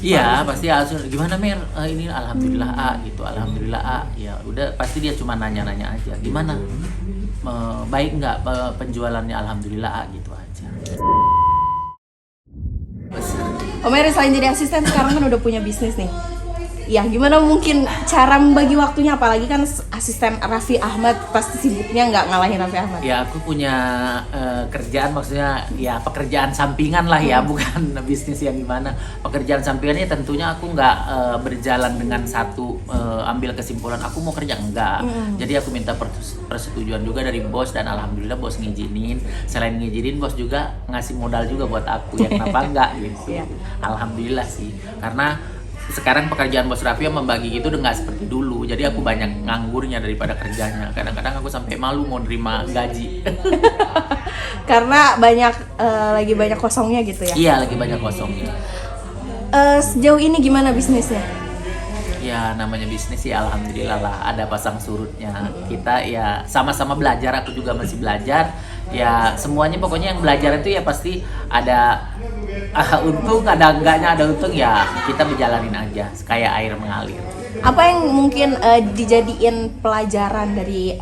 Iya, pasti langsung gimana Mer? Ini alhamdulillah A gitu, alhamdulillah A. Ya udah pasti dia cuma nanya-nanya aja. Gimana? Baik nggak penjualannya? Alhamdulillah A gitu aja. Om Eri selain jadi asisten sekarang kan udah punya bisnis nih. Ya gimana mungkin cara membagi waktunya, apalagi kan asisten Raffi Ahmad pasti sibuknya nggak ngalahin Raffi Ahmad. Ya aku punya kerjaan, maksudnya ya pekerjaan sampingan lah ya, bukan bisnis yang gimana. Pekerjaan sampingannya tentunya aku nggak berjalan dengan satu ambil kesimpulan aku mau kerja, enggak. Jadi aku minta persetujuan juga dari bos dan alhamdulillah bos ngizinin. Selain ngizinin bos juga ngasih modal juga buat aku, ya kenapa enggak gitu. Alhamdulillah sih, karena sekarang pekerjaan bos Raffi membagi gitu udah nggak seperti dulu, jadi aku banyak nganggurnya daripada kerjanya. Kadang-kadang aku sampai malu mau nerima gaji. Karena lagi banyak kosongnya gitu ya. Iya, lagi banyak kosongnya. Sejauh ini gimana bisnisnya? Ya namanya bisnis ya alhamdulillah lah, ada pasang surutnya. Kita ya sama-sama belajar, aku juga masih belajar. Ya semuanya pokoknya yang belajar itu ya pasti ada untung, ada enggaknya, ada untung ya kita berjalanin aja kayak air mengalir. Apa yang mungkin dijadiin pelajaran dari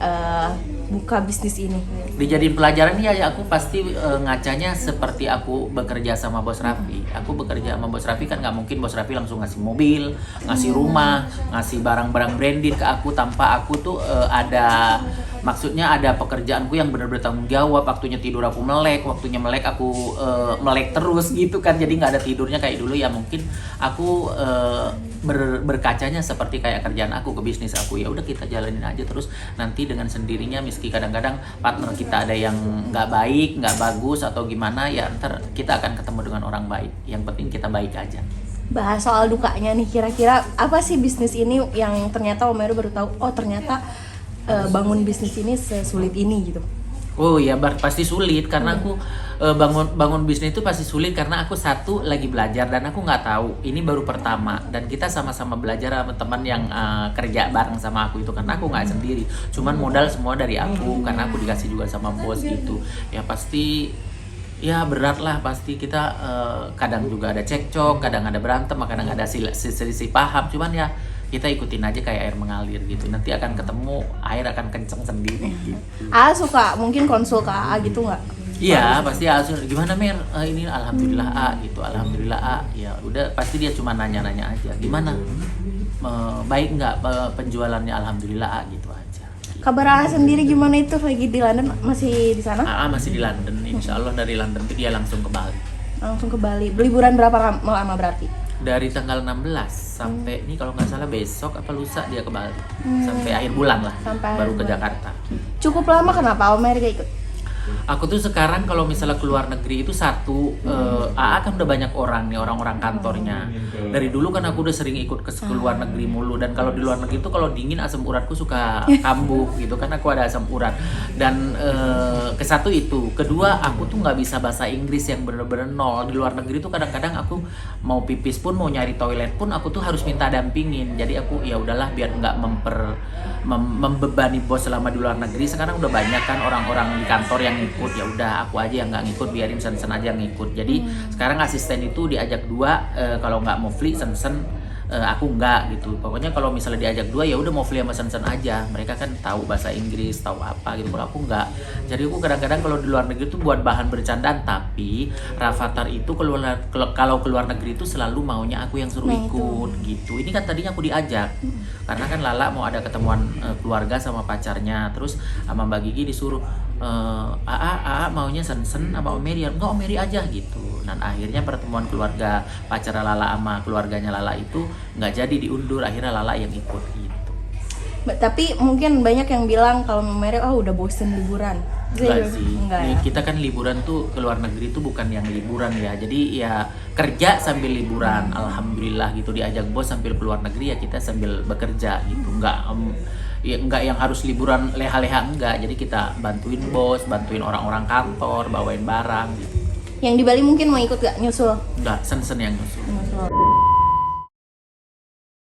buka bisnis ini? Dijadiin pelajaran ya aku pasti ngacanya seperti aku bekerja sama bos Raffi. Aku bekerja sama bos Raffi kan nggak mungkin bos Raffi langsung ngasih mobil, ngasih rumah, ngasih barang-barang branded ke aku tanpa aku tuh ada maksudnya ada pekerjaanku yang benar-benar tanggung jawab. Waktunya tidur aku melek, waktunya melek aku melek terus gitu kan, jadi nggak ada tidurnya kayak dulu. Ya mungkin aku berkacanya seperti kayak kerjaan aku ke bisnis aku, ya udah kita jalanin aja terus, nanti dengan sendirinya meski kadang-kadang partner kita ada yang nggak baik, nggak bagus atau gimana, ya ntar kita akan ketemu dengan orang baik. Yang penting kita baik aja. Bahas soal dukanya nih, kira-kira apa sih bisnis ini yang ternyata Om Heru baru tahu, oh ternyata bangun bisnis ini sesulit ini gitu. Oh ya pasti sulit karena aku bangun bisnis itu pasti sulit karena aku satu lagi belajar dan aku nggak tahu, ini baru pertama dan kita sama-sama belajar sama teman yang kerja bareng sama aku itu, karena aku nggak sendiri, cuman modal semua dari aku karena aku dikasih juga sama bos gitu. Ya pasti ya berat lah, pasti kita kadang juga ada cekcok, kadang ada berantem, kadang ada selisih paham, cuman ya kita ikutin aja kayak air mengalir gitu, nanti akan ketemu, air akan kenceng sendiri gitu. Suka mungkin konsul ke AA gitu nggak? Iya pasti langsung gimana Mer? Ini alhamdulillah A gitu, alhamdulillah A. Ya udah pasti dia cuma nanya-nanya aja, gimana? Baik nggak penjualannya? Alhamdulillah A gitu aja. Kabar AA sendiri gimana itu, lagi di London, masih di sana? AA masih di London, insya Allah dari London itu dia langsung ke Bali. Langsung ke Bali, liburan berapa lama berarti? Dari tanggal 16 sampai ini kalau nggak salah besok apa lusa dia ke Bali, sampai akhir bulan lah, sampai baru ke Jakarta. Cukup lama, kenapa Om Eri gak ikut? Aku tuh sekarang kalau misalnya keluar negeri itu satu, AA kan udah banyak orang nih, orang-orang kantornya. Dari dulu kan aku udah sering ikut ke luar negeri mulu, dan kalau di luar negeri itu kalau dingin asam uratku suka kambuh gitu kan, aku ada asam urat. Dan ke satu itu, kedua aku tuh nggak bisa bahasa Inggris yang bener-bener nol. Di luar negeri tuh kadang-kadang aku mau pipis pun, mau nyari toilet pun aku tuh harus minta dampingin. Jadi aku ya udahlah biar nggak membebani bos selama di luar negeri. Sekarang udah banyak kan orang-orang di kantor yang ngikut, ya udah aku aja yang nggak ngikut, biarin Sen-Sen aja yang ngikut. Jadi sekarang asisten itu diajak dua, kalau nggak mau Fli, Sen-Sen, aku nggak gitu. Pokoknya kalau misalnya diajak dua ya udah mau Fli sama Sen-Sen aja, mereka kan tahu bahasa Inggris, tahu apa gitu. Kalau aku nggak, jadi aku kadang-kadang kalau di luar negeri itu buat bahan bercandaan, tapi Rafathar itu kalau keluar negeri itu selalu maunya aku yang suruh ikut gitu. Ini kan tadinya aku diajak karena kan Lala mau ada ketemuan keluarga sama pacarnya, terus sama Mbak Gigi disuruh AA maunya Sen-Sen sama Om Eri, enggak Om Eri aja gitu. Dan akhirnya pertemuan keluarga pacar Lala sama keluarganya Lala itu nggak jadi, diundur, akhirnya Lala yang ikut gitu. Tapi mungkin banyak yang bilang kalau Om Eri udah bosen liburan. Enggak sih, Enggak, ya? kita kan liburan tuh ke luar negeri tuh bukan yang liburan ya, jadi ya kerja sambil liburan, alhamdulillah gitu. Diajak bos sambil keluar negeri ya kita sambil bekerja gitu, enggak yang harus liburan leha-leha, enggak. Jadi kita bantuin bos, bantuin orang-orang kantor, bawain barang gitu. Yang di Bali mungkin mau ikut gak nyusul? Enggak, Sen-Sen yang nyusul.